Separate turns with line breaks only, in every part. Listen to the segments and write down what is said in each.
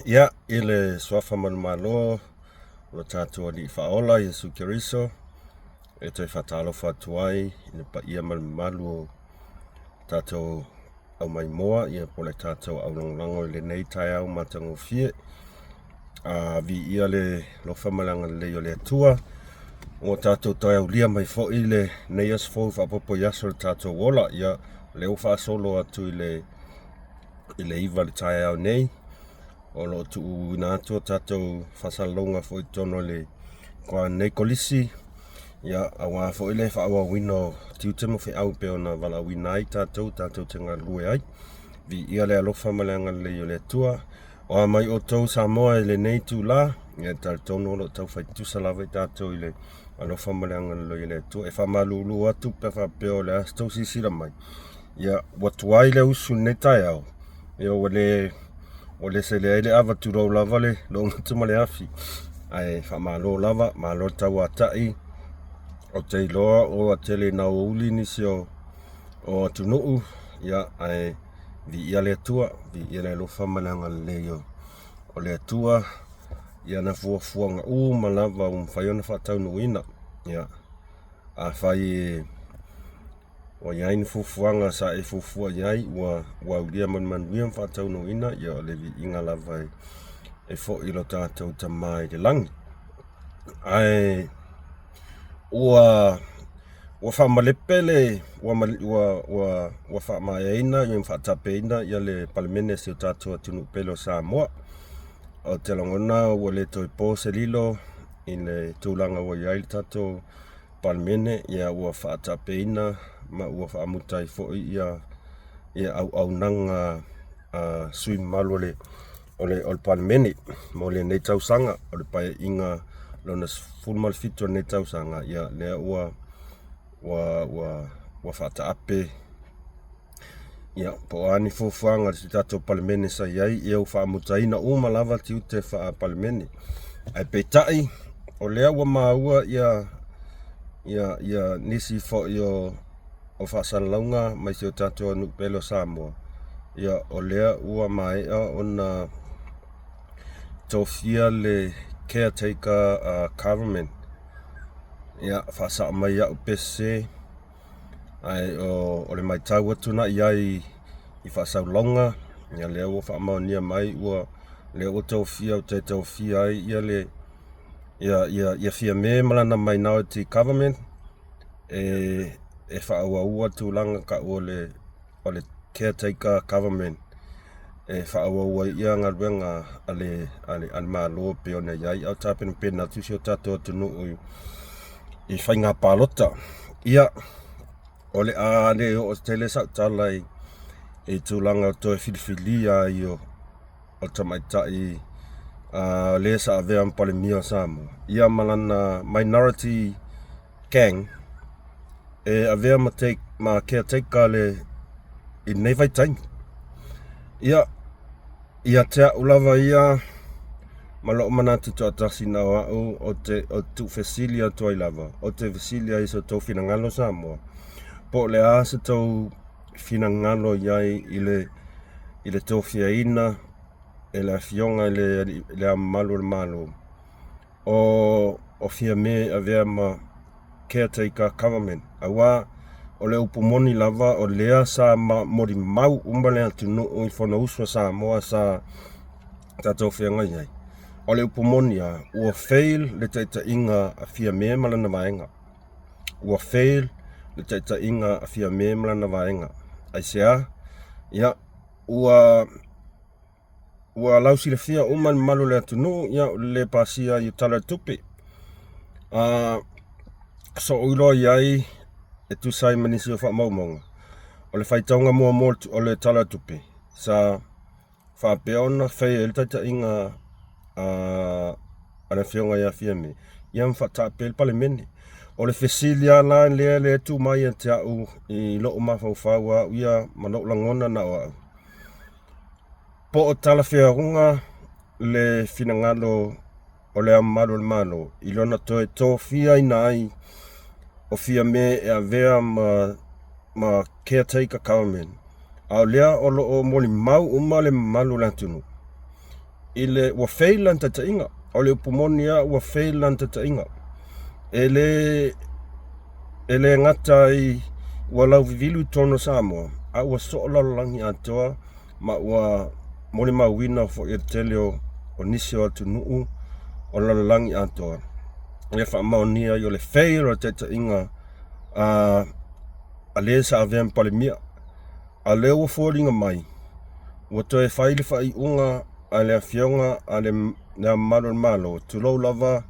Ia, ile swafa malo lo tatua di faola Yesu Keriso e te whatalo whatuai ina pa ia malu tatou au mai moa ia pole tatou au langlango le nei tai au matango fie vi ia le lo whamalanga le o le atua o tatou tai au lia mai fo ile nei as fo whapopo yaso le tatou wola ia le uwha solo atu ile iwa le tai au nei o lo tu na tu tatou fasalonga fo tono le kwa nei kolisi ia awa fo ile fa awa wino tiutemo fe au pe ona vala winai tatou tenga lue ai vi ia le alofa malanga le yo le tua o mai o tou Samoa le nei tu la ia tono lo tau fai tu salave tatou ile alofa malanga le yo le tua e fa malulu atu pe fa pe o le asto sisira mai ia watuai le usu netai au ia o le se le ava turo lava le lo tuma le afi ai fa malo lava malo tau atai o te loa o atele na uli ni sio o tunuu ia ai vi ia le tua vi ia le lofa malanga le yo o le tua ia na fuanga malava faiona fa tau no ina ia a fai o ia in fuanga sa e fufua iai wa ulia man wiam fa tau no ina ia le vi inga lava e fo ilo tatou tamai de langi ai wa fa malepele wa fa maina yung fa tapeina ia le palemene se tatou tunu pelo Samoa o te langona wa le toi pose lilo in le tulanga wa iai tatou palemene ia wa fa tapeina ma wa fa mutai fo ia au nanga sui malo le o palemene mo le nei tausanga o le pai inga lona fulmal fito nei tausanga ia le wa fata ape ia po ani fofanga si tatou palemene sa iai ia fa mutaina malava tiu te fa palemene ai petai o lea wa maua ia nisi fo yo o fa salonga mai se tatou nu pelo Samoa ia o lea ua mai ona tofia le caretaker government ia fa sa mai ya pese ai o le mai tau tuna iai I fa salonga ia le o fa monia mai ua le o tofia o te tofia ia le ia fia me malana minority government e fa ua tulanga ka o le caretaker government e fa ua ia ngaruenga ale malo pe ona iai au tapen pena tu sio tato tunu I whainga palota ia o le o tele sa talai e tulanga to filfilia io o tamaitai le sa avea mpale mia Samoa ia malana minority gang e avea ma caretaker le I nei vaitain ia te ulava ia malo mana tu atasi na o tu fesilia to lava o te fesilia iso to finangalo Samoa po le asa to finangalo iai ile to fiaina ele fionga le malo o fia me avea ma caretaker government awa o le upumoni lava o lea sa mori mau umbale atunu o fono uswa Samoa sa tatou fianga iai o le upumoni ua fail le taita inga a fia me malana vaenga ua fail le taita inga a fia me malana vaenga ai sea ia ua lausi le fia uman malu le atunu ia le pasia I tala tupi so ulo iai e tu sai manisi o fa maumonga o le faitaunga mua o le tala tupi sa fa peona fai el tata inga ana fionga ia fia me ia mfa tapel palemene o le fesilia la le tu mai e te au I lo mafaufaua ia malo langona na o po o tala fiarunga le finangalo o le malo I lona toe tofia ina ai o fia me e avea ma caretaker government au lea o lo o moli mau umale malu lantunu ile ua feilan tatainga. O le upumonia ua feilan tatainga. Ele ngata I ua lau vivilu tono Samoa. A ua so'olalangi atoa ma ua mole mauina fo I tele o nisi o atu nuu o lalalangi atoa. Ia whaamaonia I o le feira tatainga a le sa aveam palemia. A le ua fōringa mai. Ua toe whaile whaiunga a le fionga a le malo malo. Tulau lava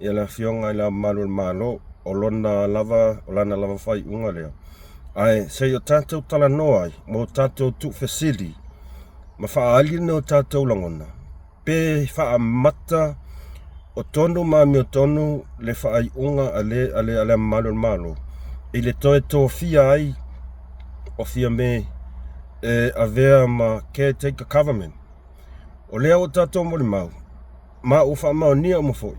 I le fionga I le malo o lona lava o lana lava whaiunga lea. Ai, se o tātou tala noa ai, mo tātou tu fesili, ma whaaline o tātou langona. Pe whaamata o tonu mami o tonu le whaiunga a le malo. I le toe tō fia ai, o fia me a vea ma caretaker government. O lea o tātou mori mau, ma o whaamau nia o mafoi.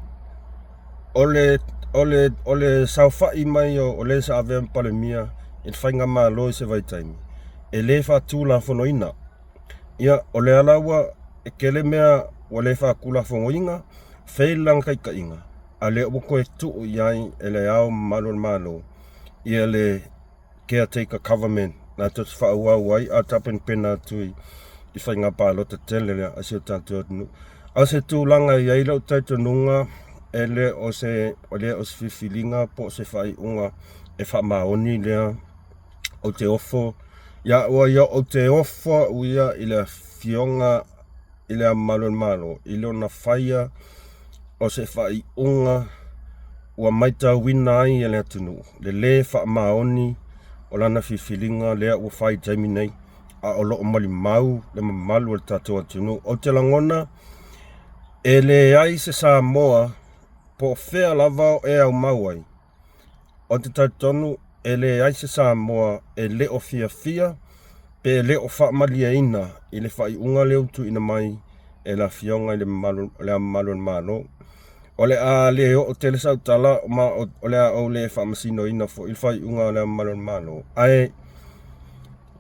O le sauwhai mai o le sa avea palemia, I whainga malo I se vaitaimi. E le whaatula whanoina. Ia, o le alawa, e kele mea o le whaakula whangoinga, whailang kai inga. A le uko e tuu iai e le au malo. Ia le caretaker government. Nā tōt whaauau ai, a tapen pena tui I whainga pālota tele lea, a seo tātou atunu. A se tūlanga I ailau taitonunga, e le o se whiwhilinga, po se whaiunga, e whaamaoni lea, o te ofo. Ia o te ofo uia I le fionga I le malo. I leo na whaia o se whaiunga ua maita wina ai e le atunu. Le whaamaoni o lana whiwhilinga lea ua whai taimi nei. A o loo mali mau le mamalu le tātou atunu. O te langona e le ai se Samoa po whea lava o e au mau ai. O te tautonu e le ai se Samoa e le o fia pe le o whaamalia ina I le whaiunga leo tu ina mai e la fionga I le malo. O le a le o te le sautala ma o le a o le whaamasino ina fo I le whaiunga le malo. Ai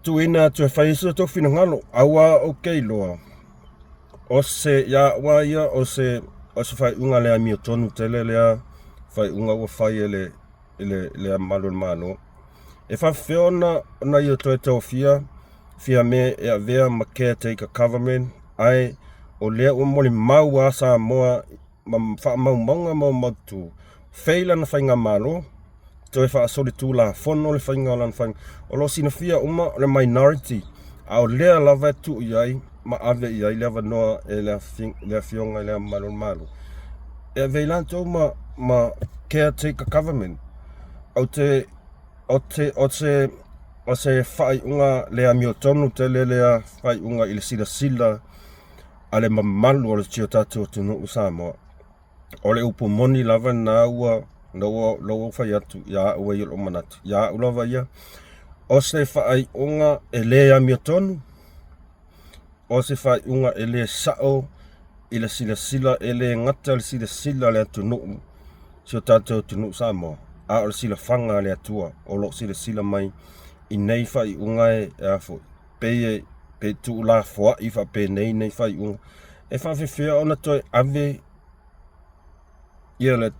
tu ina tu e whaiso to fina ngalo awa o keiloa. O se ya wa ia o se whaiunga le a mio tonu tele lea whaiunga ua whai le malo. E whawhiona na I o toi tau fia me e a vea ma caretaker government ai o lea ua mole mau a Samoa ma whaamau maunga mau mautu. Whaila na whainga malo, toi whaasole tū la whono le whainga o lan whainga. O lo sina fia uma le minority, a o lea lava tu iai, ma ave iai lava noa e lea fionga lea malo. E veilanto ma caretaker government, o se whaiunga lea miotonu tele lea whaiunga I le sila a le mamalu o le tio tātou tunu Samoa. O le upumoni lava na ua loa whai atu, ia ua I o manatu. Ia ulava ia, o se whaiunga e lea miotonu, o se whaiunga e le sao I le sila e le ngata le sila le tunu tio tātou tunu Samoa. A o le sila whanga le atua, o lo sila mai I nei whaiunga e afo. Pe tu la fwa I wha pe nei whaiunga. E whawhiwhia ona toi ave ia le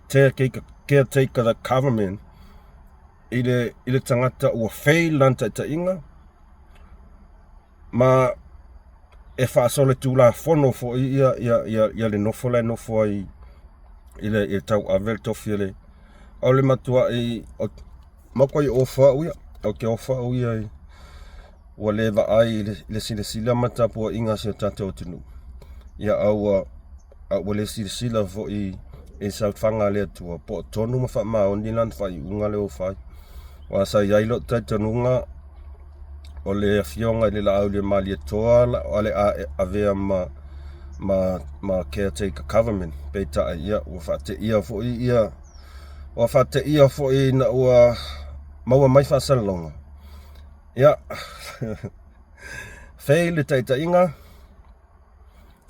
caretaker the government I le tangata ua whailanta inga. Ma e whaasole tu la whono fo ia le nofo ai I le tau avel tofi le. O le matua makoi ofa uia. O ke ofa uia ua lewa ai le sila matapua inga se tātou tunu. Ia ua le sila fo I sa whanga le atua. Po tonu ma wha mao ni lan whai unga leo whai. Wa sa iailo taitanunga o le fionga I le la au le mali atoa o le a vea ma caretaker government. Peita ia ua whate ia fo I ia. Ua whate ia fo I na ua maua mai whasalonga. Ia, whei le teita inga,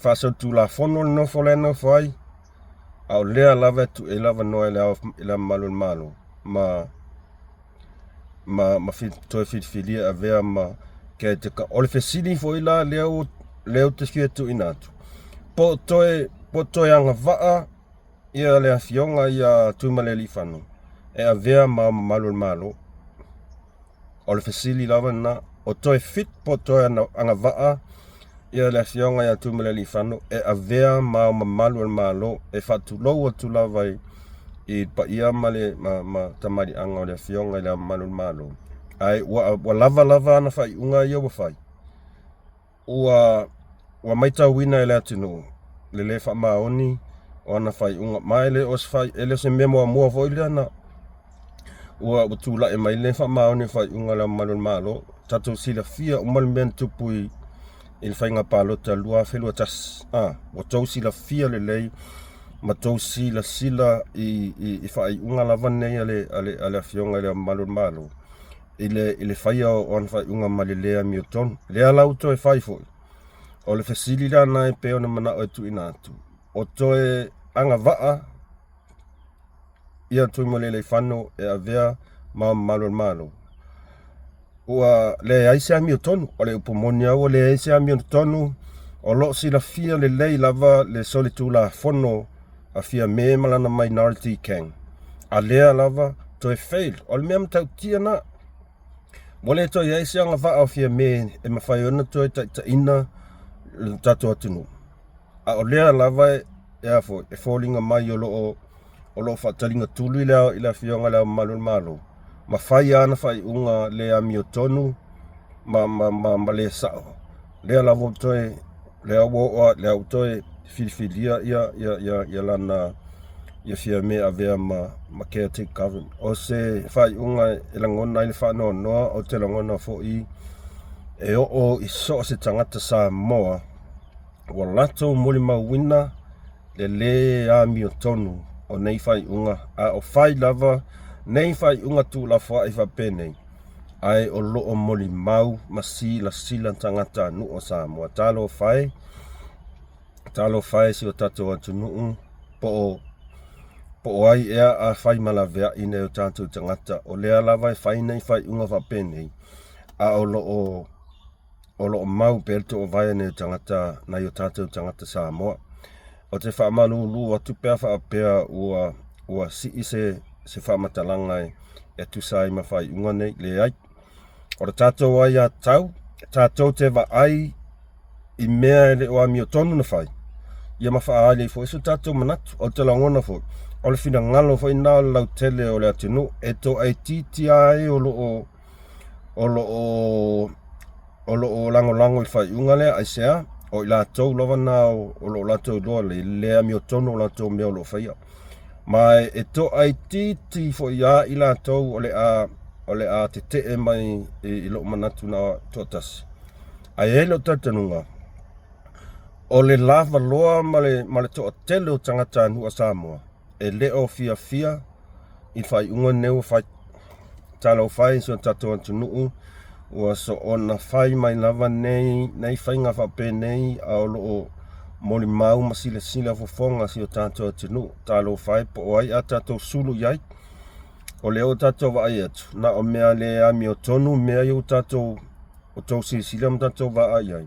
whasau tū la whono le nofo le nofo ai, au lea lava tu e lava noa I le malo. Ma toi whiwhilia a vea ma kei te ka. O le whesini fo I la leo te whia tu inatu. po toe anga vaa ia le afionga ia tumaleli fanu e avea malo o le fesili lava na o toe fit po toe anga vaa ia le afionga ia tumaleli fanu e avea malo e fatulou atu lava i pa ia ma tamari anga o le afionga ia malo ai wa lava ana fai unga ia wa fai ua maita wina ele atinu le fa maoni ona fai unga mai le os fai ele se memo mo foi lana ua tula e mai le fa maoni fai unga la malo tatu sila fia umal men tupui il fai nga palo ta lua felu tas o tau sila fia le ma tau sila i fai unga la vanne ale fionga le malo ile fai on fai unga malilea miuton le ala uto e fai foi o le fesili lana e pe ona mana o tu inatu o toe anga vaa ia tu mo le fano e avea malo ua le aisa miuton o le upomonia o le aisa miuton o lo sila fia le lei lava le solitula fono a fia me malana minority king a lea lava toe fail o le mea tau tia na mole to ia isi anga vaa o fia me e mawhai ona toi ta ina tato atunu. A o lea lava e fallinga mai o lo whatalinga tulu i la fionga lea malo. Ma whai ana whai unga lea mio tonu ma lea sao. Lea lava toi lea woa lea toi filifilia ia lana ia fia me avea ma caretaker government. O se whai unga e langona i whanau noa o te langona fo i o so se tangata sa moa wa lato moli mawina le a mio tonu o nei whai unga a o whai lava nei whai unga tu la wha i whapene ai o loo moli mau ma sila tangata nu o sa moa talo whai si o tato atu nuu po ai ea a whai malavea ine o tātou tangata o lea lava e whai nei whai unga whapene a o loo mau pelto o vai nei tangata na o tātou tangata Samoa o te whaamanu atu pēr whaapea ua si se whaamatalanga e tusai ma whai unga nei le ai o le tātou ai a tātou te wa ai i mea ele o ami o tonu na whai ia ma wha aile fo iso tātou manatu o te langona fo o le fina ngalo fo ina lau tele o le atinu e to ai titi ai o lo lango i whai unga lea ai sea o i la tau lava na o lo la tau loa le lea mi o tono la tau mea o lo whaia mai e to ai titi fo ia i la tau o le a te te mai i lo manatu na totas ai e lo tatanunga o le lava loa ma le to o tele o tangata nua Samoa e leo fia i whai unga neu whai talo whai so tato atu nuu ua so ona whai mai lava nei whai ngā whape nei a o loo moli mau ma sila fofonga si o tato atu nuu talo whai po o ai a tato sulu iai o leo tato wa ai atu na o mea le ami o tonu mea iu tato o tau sila ma tato wa ai ai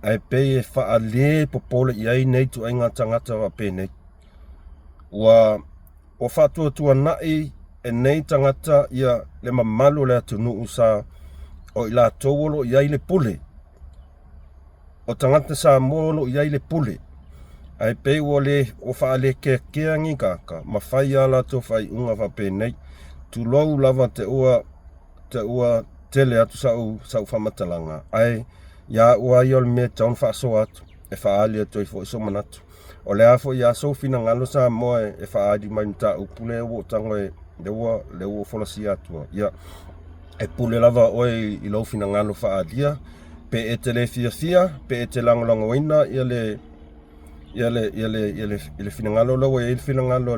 ai pe e wha le popole iai nei tu ai ngā tangata whape nei ua o whātua nai e nei tangata ia le mamalu le atu nuu sa o i la tōwolo iai le pule o tangata sa molo iai le pule ai pe o wha le kea ngi kaka ma whai ala to whai unga whape nei tu lou lava te ua tele atu sau whamatalanga ai ia ua i ol me taun whaaso atu e whaali atu i fo iso manatu o le afo ia so fina ngalo sa moa e whaadi mai mta upule o tango e le ua folasi atua ia e pule lava oi i lo fina ngalo whaadia pe e te le fia pe e te lango waina ia le fina ngalo lau e il fina ngalo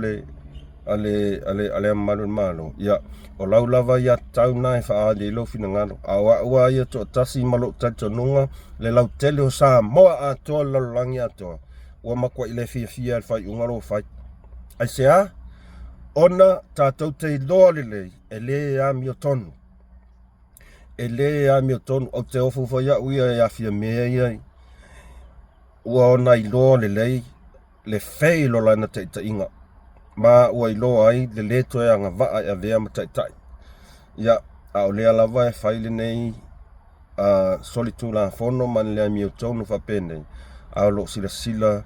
ale malo ia o lau lava ia tau na e whaadi i lo fina ngalo a ua ia to tasi malo tato nunga le lau tele o sa moa atoa lalangi atoa ua makua i le fia whai ungaro whai ai sea ona tātou te loa lelei e le a mi o tonu o te ofu whai a uia e a fia mea iai ua ona iloa lelei le fei lo lana taʻitaʻiga ma ua iloa ai le lē toe agava'a e avea ma taʻitaʻi ia a o lea lava e fai lenei solitulafono ma le amiau tonu faapenei a o loo silasila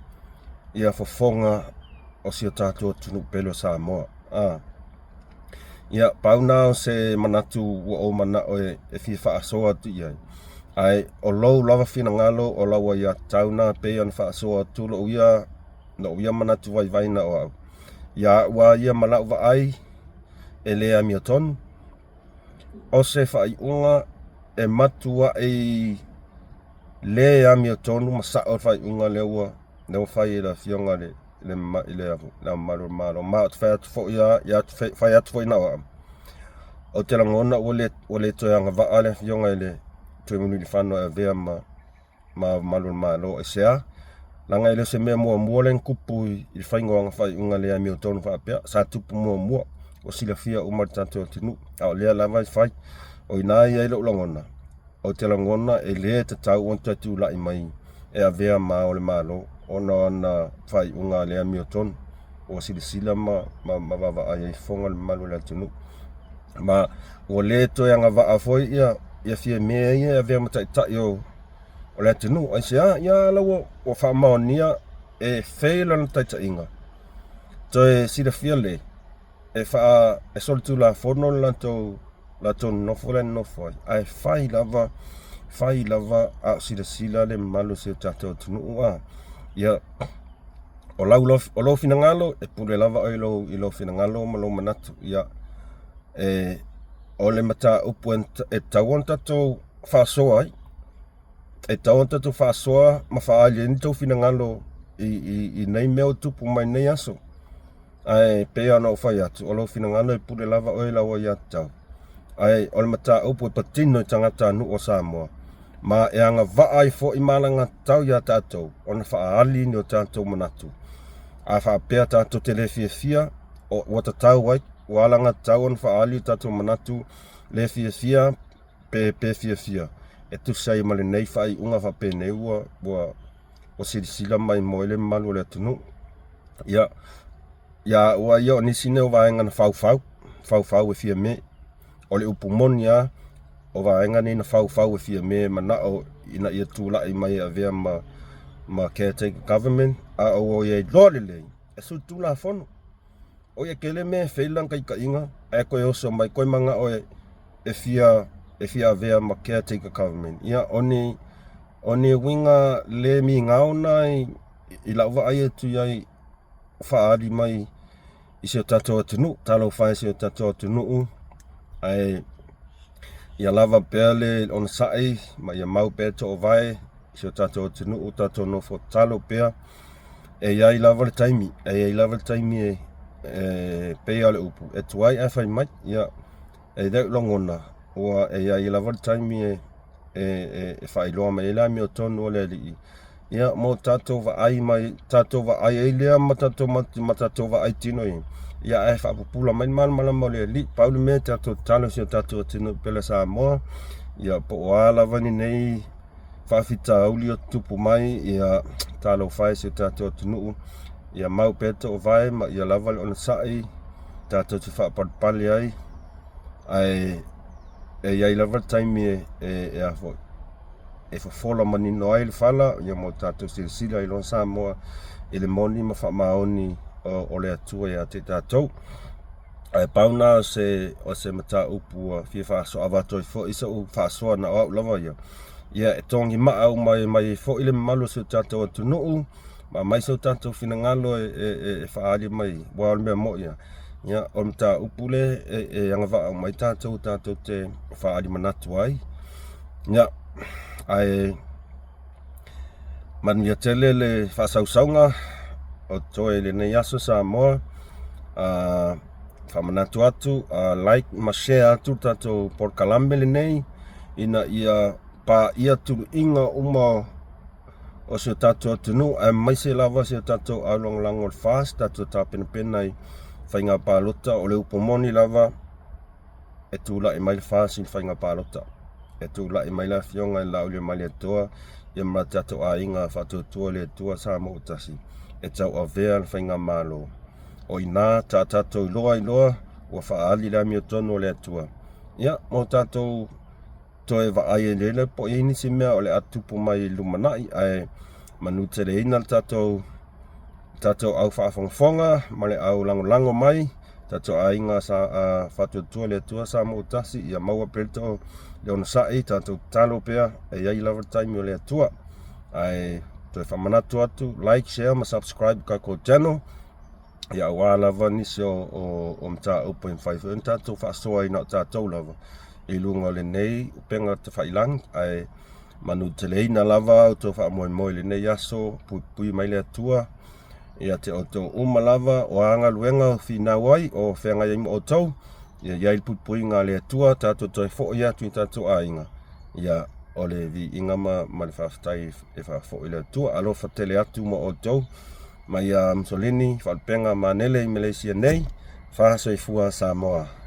ia fofoga o sio tatou atunuu pele o Samoa ia pauna o se manatu ua ou mana'o e fia fa'asoa atu i ai ae o lou lava finagalo o laua ia tauna pei ona fa'asoa atu lo'u ia manatu vaivaina o a'u ia ua ia mala'u va'ai e lē amiau tonu o se fa'ai'uga e matu ai lē amiau tonu ma sa'o o fa'ai'uga lea ua fai i le afioga le mamalu malo ma o te fai atu fo'i ia fai atu fo'i na o a'u o te lagona ua lē toe agava'a le afioga i le 25 e avea ma malu malo e sea laga i le se mea muamua le kupu i le faigoaga fa'ai'uga le amiau tonu fa'apea sa tupu muamua o silafia uma le tatou atunuu a o lea lava i fai o inā ia i lo'u lagona o te lagona e lē tatau ona toe tula'i mai e avea ma o le malo ona fa'ai'uga le amiau tonu o silasila ma vava'ai ai fofoga le mamalu le atunuu ma ua lē toe agava'a foi ia fia mea ia e avea ma taʻitaʻi o le atunuu aisea ia lau ua fa'amaonia e fei lana taʻitaʻiga toe silafia lē e solitulafono le latou nonofo le nonofo ai ae fai lava a o silasila le mamalu sio tatou atunuu ia o lou finagalo e pule lava o i lou finagalo ma lou manatu ia o le mataupu e tau ona tatou fa'asoa ai e tau ona tatou fa'asoa ma fa'aali ai ni tou finagalo i nei mea o tupu mai nei aso ae pea ona o fai atu o lou finagalo e pule lava o laua ia tatau ae o le mataupu e patino i tagata anu o Samoa ma e agava'a ai fo'i malagatau iā tatou ona fa'aali ni o tatou manatu a fa'apea tatou te lē fiafia ua tatau ai ua alagatau ona fa'aali o tatou manatu le fiafia pe fiafia e tusi ai ma lenei fa'ai'uga fa'apenei ua silasila mai mo i le mamalu o le atunuu ia ua ia o nisi nei o vaega na faufau e fia me o le upu moni o vaega nei na faufau e fia me mana'o ina ia tula'i mai e avea ma caretaker government a o ia iloa lelei e solitulafono o ia kele mea e fei lana kaika'iga ae koe oso mai koe maga'o e fia avea ma caretaker government ia oni uiga lē migaona i la'u va'ai atu iai fa'aali mai i sio tatou atunuu talau fai sio tatou atunuu ae ia lava pea le ona sa'i ma ia mau pea to'ovae sio tatou atunuu tatou nofo talo pea e iai lava le taimi e pei a le upu e tuai ae fai mai ia e le'u lagona ua e iai lava le taimi e fa'ailoa mai le amiau tonu o le ali'i ia mo tatou va'ai ai lea ma tatou va'ai tino ia e fa'apupula mai malamalama o le ali'i paule mea tatou talo sio tatou atunuu pele Samoa ia po o lava ni nei fa'afitauli o tupu mai ia talau fai sio tatou atunuu ia mau pea to'ovae ma ia lava le ona sa'i tatou te fa'apalipali ai ae iai lava le taimi e a fo'i e fofola manino ai le fala ia mo tatou silasila i lona Samoa i le moni ma fa'amaoni o le atua iā te tatou ae pauna o se mataupu fia fa'aso'ava atu ai fo'i sa'u fa'asoa na o a'u lava ia e togi ma'au mai fo'i le mamalu sio tatou atunuu ma mai sau tatou finagalo e fa'aali mai ua o le mea mo'i ia o le mataupu le e agava'a mai tatou te fa'aali manatu ai ia ae manuia tele le fa'asausauga o toe lenei aso Samoa fa'amanatu atu like ma share atu tatou polokalame lenei ina ia pa'ia tulu'iga uma o sio tatou atunuu ae maise lava sio tatou aulagolago o le fast tatou tapenapena i faiga palota o le upu moni lava e tula'i mai le fast i le faiga palota e tula'i mai le afioga i la'ulia mai le atoa ia ma tatou aiga faatuatua le atua sa mo tasi e tau avea le faiga malo o ina tatou iloa ua faaali le amiotonu o le atua ia mo tatou toe vaai e lele po i nisi mea o le atupu mai lumanaʻi ae manuteleina le tatou au faafogafoga ma le au lagolago mai tatou aiga sa faatuatua le atua sa mo tasi ia maua pelito le ona saʻi tatou talo pea e ai lava taimi o le atua ae toe faamanatu atu like share ma subscribe kakou channel ia auā lava nisi o mataupu 5 ona tatou faasoa ina o tatou lava i luga o lenei upega tafailagi ae manuteleina lava outou faamoemoe lenei aso puipui mai le atua ia te outou uma lava o agaluega o finau ai o feagai ai mo outou ia iai le puipuiga le atua tatou toe foʻi atu i tatou aiga ia o le viiga ma le faafetai e fafoʻi le atua alofa tele atu mo outou ma ia Mussolini faalepega manele i Malaysia nei fasoifua Samoa.